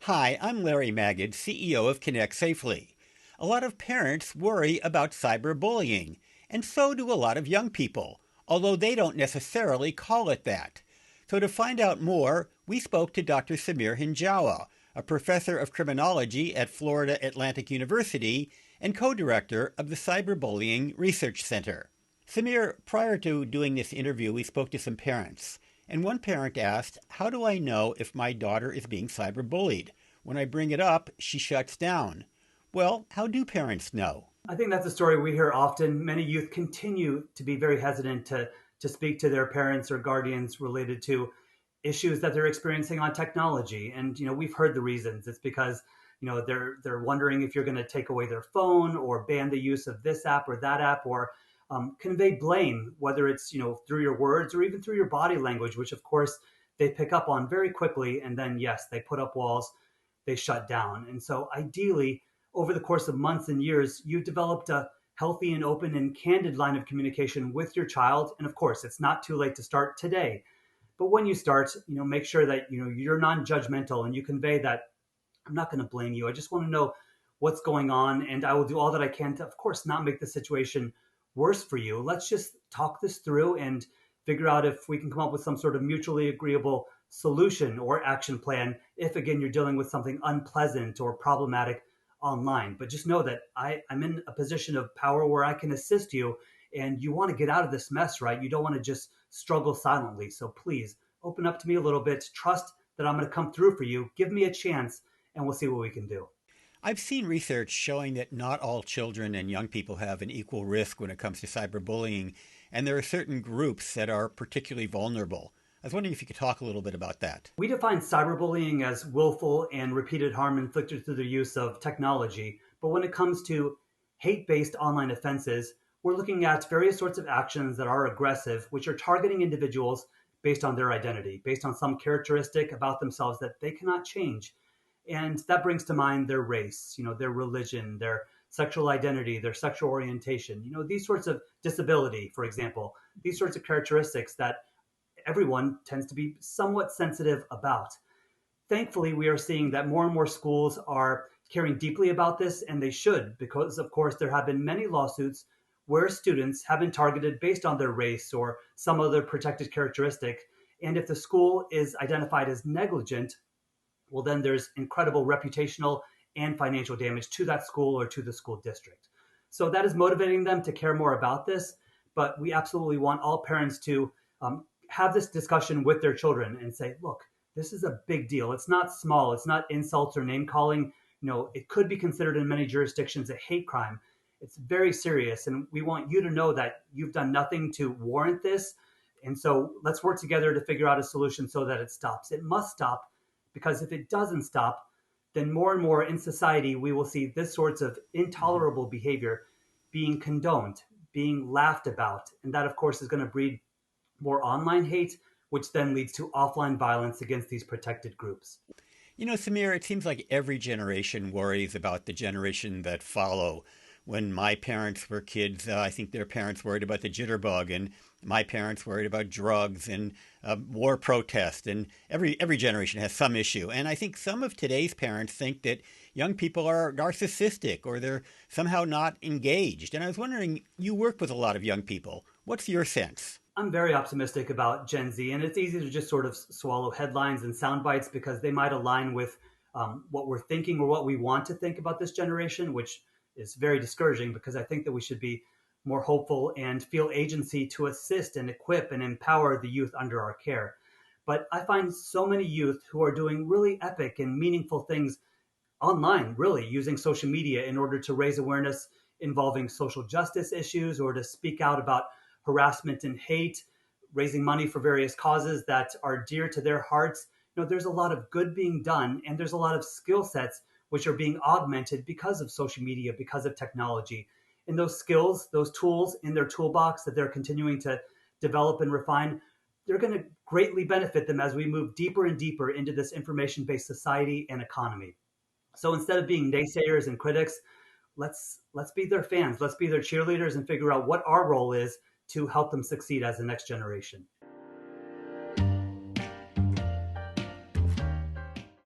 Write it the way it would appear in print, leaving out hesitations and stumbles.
Hi, I'm Larry Magid, CEO of ConnectSafely. A lot of parents worry about cyberbullying, and so do a lot of young people, although they don't necessarily call it that. So to find out more, we spoke to Dr. Samir Hinjawa, a professor of criminology at Florida Atlantic University and co-director of the Cyberbullying Research Center. Samir, prior to doing this interview, we spoke to some parents. And one parent asked, how do I know if my daughter is being cyberbullied? When I bring it up, she shuts down. Well, how do parents know? I think that's a story we hear often. Many youth continue to be very hesitant to speak to their parents or guardians related to issues that they're experiencing on technology. And we've heard the reasons. It's because they're wondering if you're going to take away their phone or ban the use of this app or that app, or convey blame, whether it's through your words or even through your body language, which of course they pick up on very quickly. And then yes, they put up walls, they shut down. And so ideally, over the course of months and years, you've developed a healthy and open and candid line of communication with your child. And of course, it's not too late to start today. But when you start, make sure that you're non-judgmental and you convey that I'm not going to blame you. I just want to know what's going on, and I will do all that I can to, of course, not make the situation worse for you. Let's just talk this through and figure out if we can come up with some sort of mutually agreeable solution or action plan if, again, you're dealing with something unpleasant or problematic online. But just know that I'm in a position of power where I can assist you, and you want to get out of this mess, right? You don't want to just struggle silently. So please open up to me a little bit. Trust that I'm going to come through for you. Give me a chance, and we'll see what we can do. I've seen research showing that not all children and young people have an equal risk when it comes to cyberbullying, and there are certain groups that are particularly vulnerable. I was wondering if you could talk a little bit about that. We define cyberbullying as willful and repeated harm inflicted through the use of technology. But when it comes to hate based online offenses, we're looking at various sorts of actions that are aggressive, which are targeting individuals based on their identity, based on some characteristic about themselves that they cannot change. And that brings to mind their race, their religion, their sexual identity, their sexual orientation, these sorts of disability, for example, these sorts of characteristics that everyone tends to be somewhat sensitive about. Thankfully, we are seeing that more and more schools are caring deeply about this, and they should, because, of course, there have been many lawsuits where students have been targeted based on their race or some other protected characteristic. And if the school is identified as negligent, well, then there's incredible reputational and financial damage to that school or to the school district. So that is motivating them to care more about this. But we absolutely want all parents to have this discussion with their children and say, look, this is a big deal. It's not small. It's not insults or name calling. It could be considered in many jurisdictions a hate crime. It's very serious. And we want you to know that you've done nothing to warrant this. And so let's work together to figure out a solution so that it stops. It must stop, because if it doesn't stop, then more and more in society, we will see this sorts of intolerable behavior being condoned, being laughed about. And that, of course, is going to breed more online hate, which then leads to offline violence against these protected groups. Samir, it seems like every generation worries about the generation that follow. When my parents were kids, I think their parents worried about the jitterbug, and my parents worried about drugs and war protest. And every generation has some issue. And I think some of today's parents think that young people are narcissistic or they're somehow not engaged. And I was wondering, you work with a lot of young people. What's your sense? I'm very optimistic about Gen Z, and it's easy to just sort of swallow headlines and sound bites because they might align with what we're thinking or what we want to think about this generation, which is very discouraging because I think that we should be more hopeful and feel agency to assist and equip and empower the youth under our care. But I find so many youth who are doing really epic and meaningful things online, really using social media in order to raise awareness involving social justice issues or to speak out about harassment and hate, raising money for various causes that are dear to their hearts. There's a lot of good being done, and there's a lot of skill sets which are being augmented because of social media, because of technology. And those skills, those tools in their toolbox that they're continuing to develop and refine, they're going to greatly benefit them as we move deeper and deeper into this information-based society and economy. So instead of being naysayers and critics, let's be their fans, let's be their cheerleaders and figure out what our role is to help them succeed as the next generation.